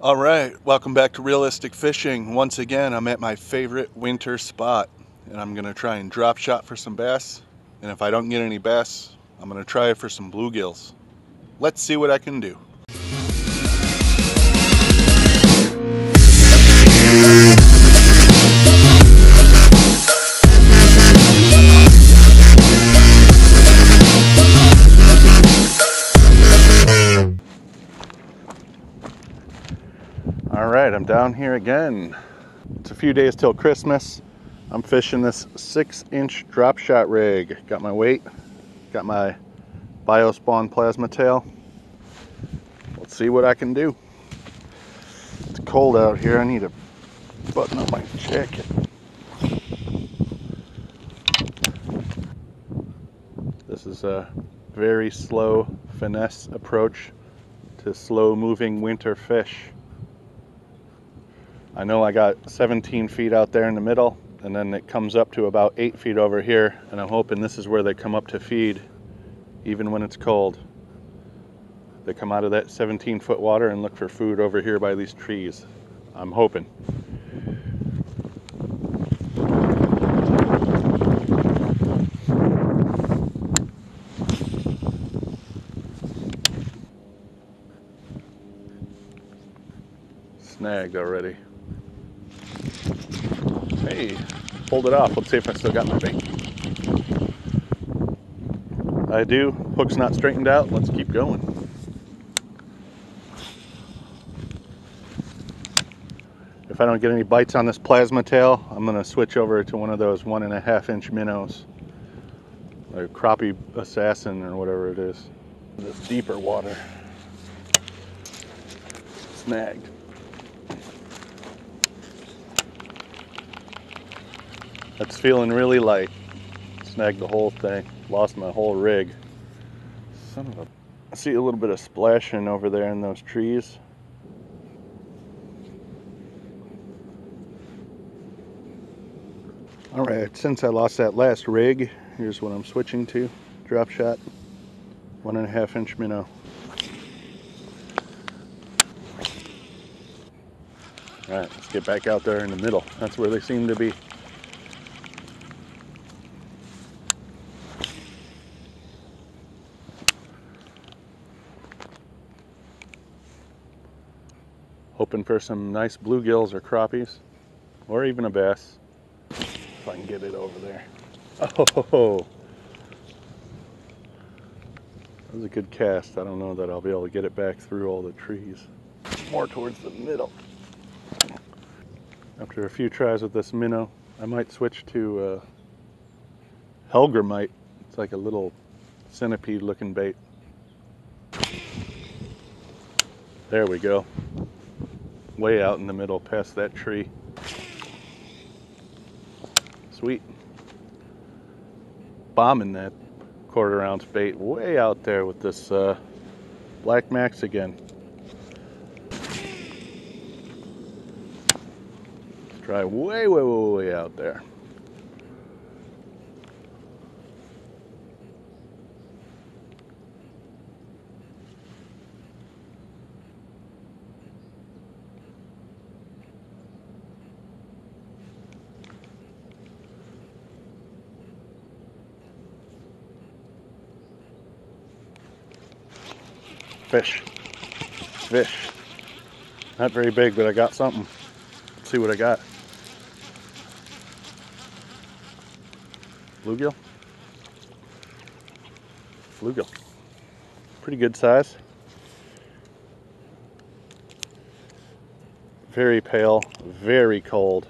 All right, welcome back to Realistic Fishing. Once again, I'm at my favorite winter spot, and I'm gonna try and drop shot for some bass. And if I don't get any bass, I'm gonna try it for some bluegills. Let's see what I can do. All right, I'm down here again. It's a few days till Christmas. I'm fishing this 6-inch drop shot rig. Got my weight, got my Biospawn plasma tail. Let's see what I can do. It's cold out here. I need to button up my jacket. This is a very slow finesse approach to slow moving winter fish. I know I got 17 feet out there in the middle, and then it comes up to about 8 feet over here, and I'm hoping this is where they come up to feed even when it's cold. They come out of that 17-foot water and look for food over here by these trees. I'm hoping. Snagged already. Hey, pulled it off. Let's see if I still got my bait. I do. Hook's not straightened out. Let's keep going. If I don't get any bites on this plasma tail, I'm going to switch over to one of those 1.5-inch minnows. Or Crappie Assassin or whatever it is. This deeper water. Snagged. That's feeling really light. Snagged the whole thing. Lost my whole rig. Son of a... I see a little bit of splashing over there in those trees. Alright, since I lost that last rig, here's what I'm switching to. Drop shot. 1.5-inch minnow. Alright, let's get back out there in the middle. That's where they seem to be. Hoping for some nice bluegills or crappies, or even a bass, if I can get it over there. Oh, that was a good cast. I don't know that I'll be able to get it back through all the trees. More towards the middle. After a few tries with this minnow, I might switch to Hellgrammite. It's like a little centipede looking bait. There we go. Way out in the middle past that tree. Sweet. Bombing that 1/4 ounce bait way out there with this Black Max again. Let's try way out there. Fish. Fish. Not very big, but I got something. Let's see what I got. Bluegill? Bluegill. Pretty good size. Very pale, very cold.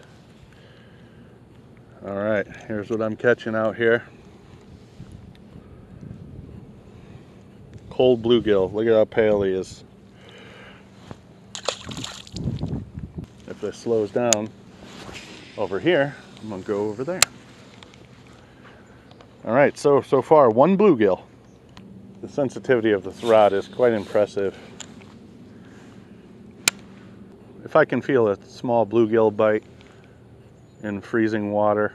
All right, here's what I'm catching out here. Cold bluegill. Look at how pale he is. If this slows down over here, I'm gonna go over there. All right, so far one bluegill. The sensitivity of this rod is quite impressive. If I can feel a small bluegill bite in freezing water,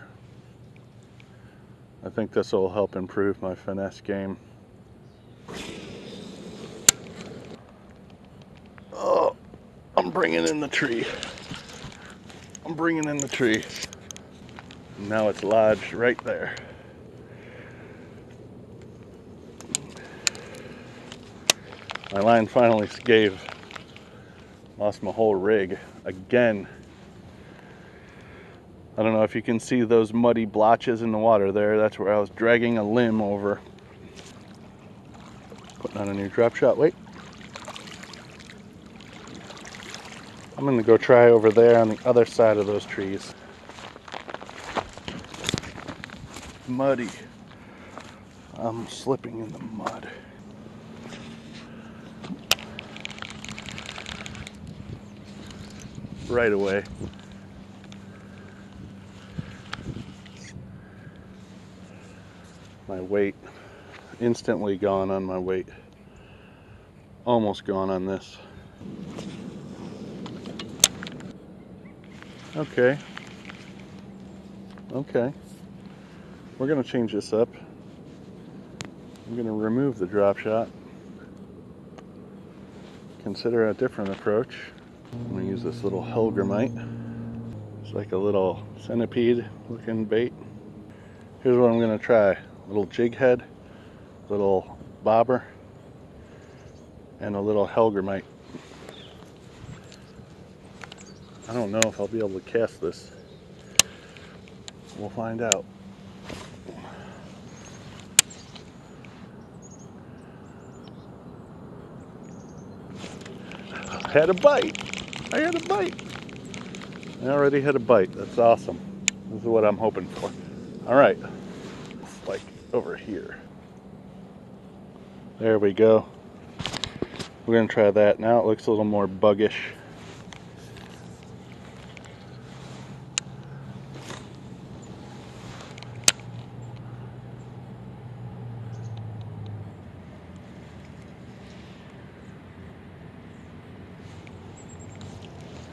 I think this will help improve my finesse game. bringing in the tree. I'm bringing in the tree. Now it's lodged right there. My line finally gave. Lost my whole rig again. I don't know if you can see those muddy blotches in the water there. That's where I was dragging a limb over. Putting on a new drop shot weight. I'm gonna go try over there on the other side of those trees. Muddy. I'm slipping in the mud. Right away. My weight, instantly gone on my weight. Almost gone on this. Okay. Okay. We're gonna change this up. I'm gonna remove the drop shot. Consider a different approach. I'm gonna use this little Hellgrammite. It's like a little centipede looking bait. Here's what I'm gonna try. A little jig head, little bobber, and a little Hellgrammite. I don't know if I'll be able to cast this. We'll find out. I had a bite. I had a bite. I already had a bite. That's awesome. This is what I'm hoping for. All right. It's like over here. There we go. We're gonna try that. Now it looks a little more buggish.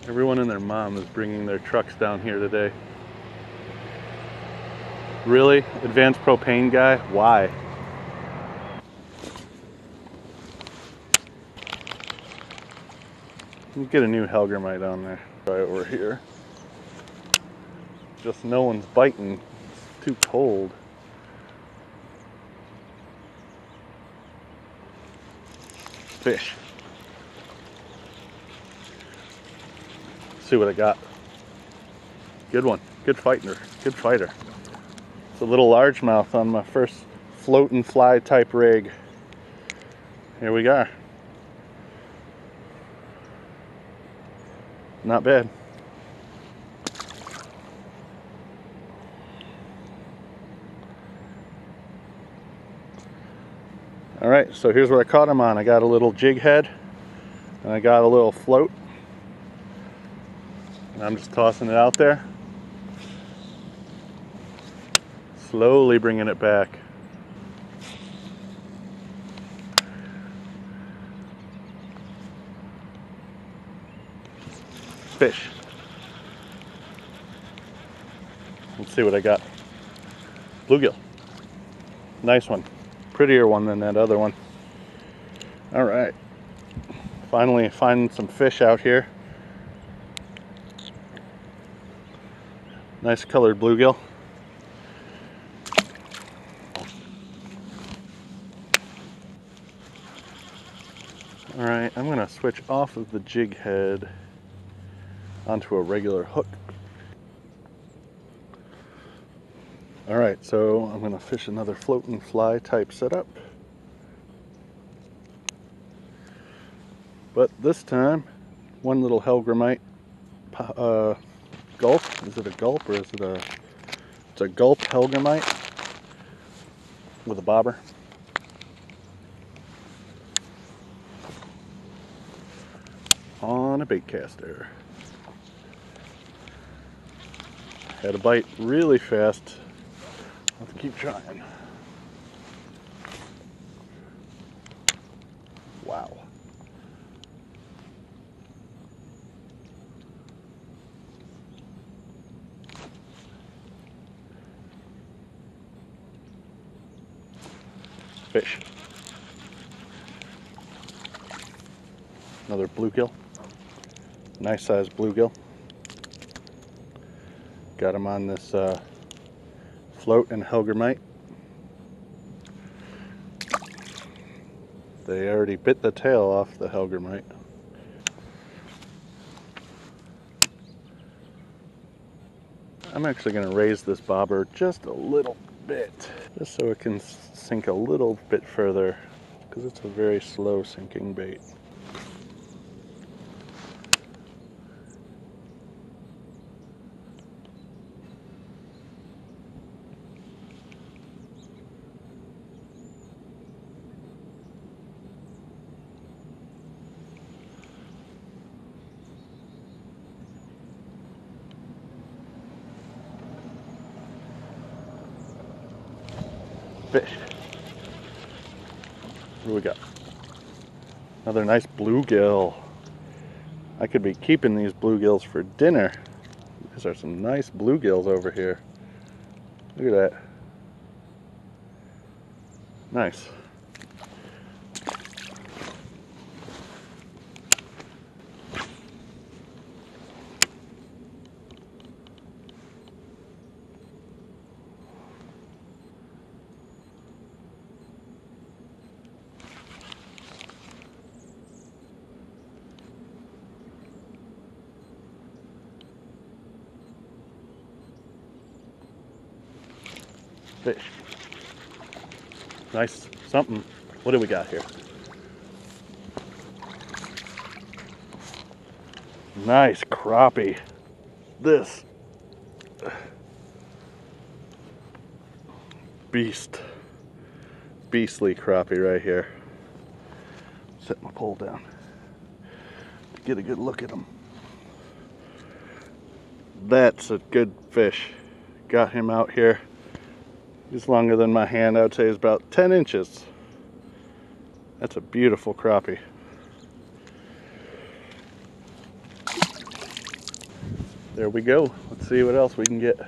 Everyone and their mom is bringing their trucks down here today. Really? Advanced propane guy? Why? You get a new Hellgrammite on there. Right over here. Just no one's biting. It's too cold. Fish. See what I got. Good one. Good fighter. Good fighter. It's a little largemouth on my first float and fly type rig. Here we go. Not bad. All right, so here's what I caught him on. I got a little jig head and I got a little float. And I'm just tossing it out there. Slowly bringing it back. Fish. Let's see what I got. Bluegill. Nice one. Prettier one than that other one. All right. Finally finding some fish out here. Nice colored bluegill. All right, I'm gonna switch off of the jig head onto a regular hook. All right, so I'm gonna fish another float and fly type setup. But this time, one little Hellgrammite gulp. Is it a gulp or is it a... It's a gulp Hellgrammite with a bobber. On a bait caster. Had a bite really fast. Let's keep trying. Wow. Fish. Another bluegill. Nice sized bluegill. Got him on this float and Hellgrammite. They already bit the tail off the Hellgrammite. I'm actually going to raise this bobber just a little bit, just so it can sink a little bit further, because it's a very slow sinking bait. Fish. What do we got? Another nice bluegill. I could be keeping these bluegills for dinner. These are some nice bluegills over here. Look at that. Nice. Fish. Nice something. What do we got here? Nice crappie. This beastly crappie right here. Set my pole down to get a good look at him. That's a good fish. Got him out here. He's longer than my hand. I would say he's about 10 inches. That's a beautiful crappie. There we go. Let's see what else we can get.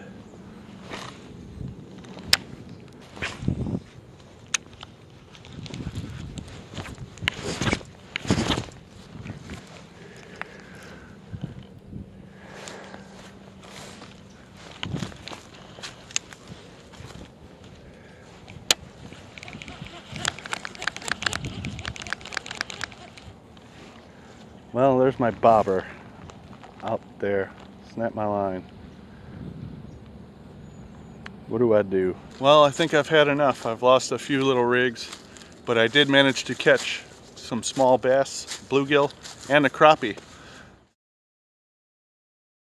Well, there's my bobber out there. Snap my line. What do I do? Well, I think I've had enough. I've lost a few little rigs, but I did manage to catch some small bass, bluegill, and a crappie.